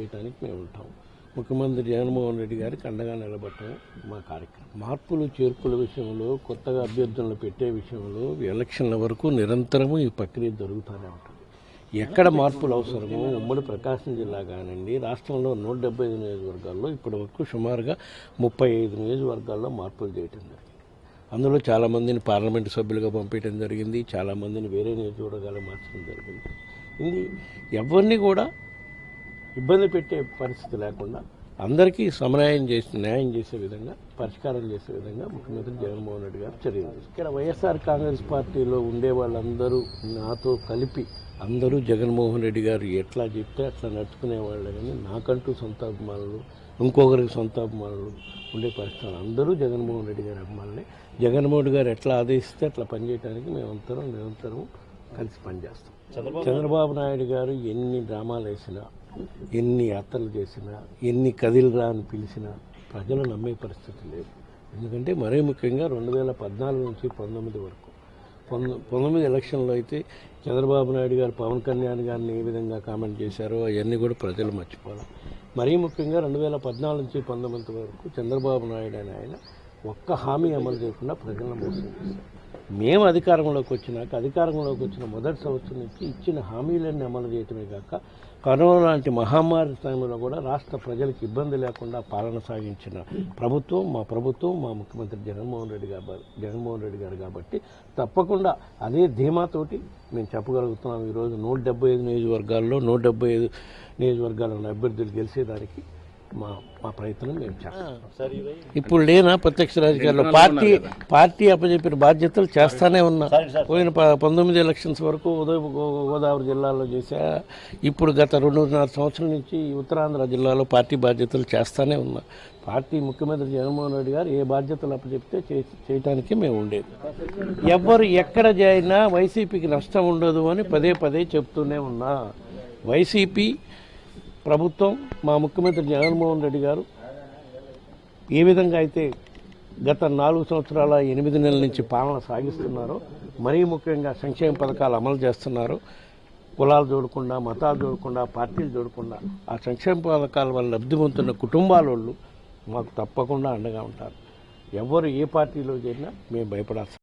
పనిచేయడానికి మేము ఉంటాం. ముఖ్యమంత్రి జగన్మోహన్ రెడ్డి గారికి అండగా నిలబడటం మా కార్యక్రమం. మార్పులు చేర్పుల విషయంలో, కొత్తగా అభ్యర్థులను పెట్టే విషయంలో ఎలక్షన్ల వరకు నిరంతరము ఈ ప్రక్రియ జరుగుతూనే ఉంటుంది. ఎక్కడ మార్పులు అవసరమో ఉమ్మడి ప్రకాశం జిల్లా కానివ్వండి, రాష్ట్రంలో 175 నియోజకవర్గాల్లో ఇప్పటి వరకు సుమారుగా 35 నియోజకవర్గాల్లో మార్పులు చేయటం జరిగింది. అందులో చాలామందిని పార్లమెంటు సభ్యులుగా పంపించడం జరిగింది, చాలామందిని వేరే నియోజకవర్గాలు మార్చడం జరిగింది. ఇది ఎవరిని కూడా ఇబ్బంది పెట్టే పరిస్థితి లేకుండా అందరికీ న్యాయం చేసే విధంగా, పరిష్కారం చేసే విధంగా ముఖ్యమంత్రి జగన్మోహన్ రెడ్డి గారు చర్యలు. ఇక్కడ వైఎస్ఆర్ కాంగ్రెస్ పార్టీలో ఉండే వాళ్ళందరూ నాతో కలిపి అందరూ జగన్మోహన్ రెడ్డి గారు ఎట్లా చెప్తే అట్లా నడుచుకునే వాళ్ళే, కానీ నాకంటూ సొంత అభిమానులు, ఇంకొకరికి సొంత అభిమానులు ఉండే పరిస్థితులు అందరూ జగన్మోహన్ రెడ్డి గారి అభిమానులే. జగన్మోహన్ రెడ్డి గారు ఎట్లా ఆదేశిస్తే అట్లా పనిచేయడానికి మేమంతరం నిరంతరం కలిసి పనిచేస్తాం. చంద్రబాబు నాయుడు గారు ఎన్ని డ్రామాలు వేసినా, ఎన్ని యాత్రలు చేసినా, ఎన్ని కదిలిరా అని పిలిచినా ప్రజలు నమ్మే పరిస్థితి లేదు. ఎందుకంటే మరీ ముఖ్యంగా 2014 నుంచి 19 వరకు 19 ఎలక్షన్లో అయితే చంద్రబాబు నాయుడు గారు పవన్ కళ్యాణ్ గారిని ఏ విధంగా కామెంట్ చేశారో అవన్నీ కూడా ప్రజలు మర్చిపోవాలి. మరీ ముఖ్యంగా 2014 నుంచి 19 వరకు చంద్రబాబు నాయుడు అని ఆయన ఒక్క హామీ అమలు చేయకుండా ప్రజలను మోసం చేశారు. మేము అధికారంలోకి వచ్చిన మొదటి సంవత్సరం నుంచి ఇచ్చిన హామీలన్నీ అమలు చేయటమే కాక కరోనా లాంటి మహమ్మారి టైంలో కూడా రాష్ట్ర ప్రజలకు ఇబ్బంది లేకుండా పాలన సాగించిన ప్రభుత్వం మా ముఖ్యమంత్రి జగన్మోహన్ రెడ్డి గారు కాబట్టి తప్పకుండా అదే ధీమాతోటి మేము చెప్పగలుగుతున్నాం. ఈరోజు 175 నియోజకవర్గాల్లో 175 నియోజకవర్గాలను అభ్యర్థులు గెలిచేదానికి మా ప్రయత్నం మేము చేస్తాం. ఇప్పుడు లేనా ప్రత్యక్ష రాజకీయాల్లో పార్టీ అప్పచెప్పిన బాధ్యతలు చేస్తానే ఉన్నా. పోయిన 19 ఎలక్షన్స్ వరకు ఉదయ గోదావరి జిల్లాలో చేశా. ఇప్పుడు గత 2.5 సంవత్సరాల నుంచి ఉత్తరాంధ్ర జిల్లాలో పార్టీ బాధ్యతలు చేస్తానే ఉన్నా. ముఖ్యమంత్రి జగన్మోహన్ రెడ్డి గారు ఏ బాధ్యతలు అప్పచెప్తే చేయటానికి మేము ఉండేది. ఎవరు ఎక్కడ చేరినా వైసీపీకి నష్టం ఉండదు అని పదే చెప్తూనే ఉన్నా. వైసీపీ ప్రభుత్వం, మా ముఖ్యమంత్రి జగన్మోహన్ రెడ్డి గారు ఏ విధంగా అయితే గత 4 సంవత్సరాల 8 నెలల నుంచి పాలన సాగిస్తున్నారో, మరీ ముఖ్యంగా సంక్షేమ పథకాలు అమలు చేస్తున్నారు. కులాలు చూడకుండా, మతాలు చూడకుండా, పార్టీలు చూడకుండా ఆ సంక్షేమ పథకాల వల్ల లబ్ధి పొందుతున్న కుటుంబాల వాళ్ళు మాకు తప్పకుండా అండగా ఉంటారు. ఎవరు ఏ పార్టీలో చేరినా మేము భయపడాల్సి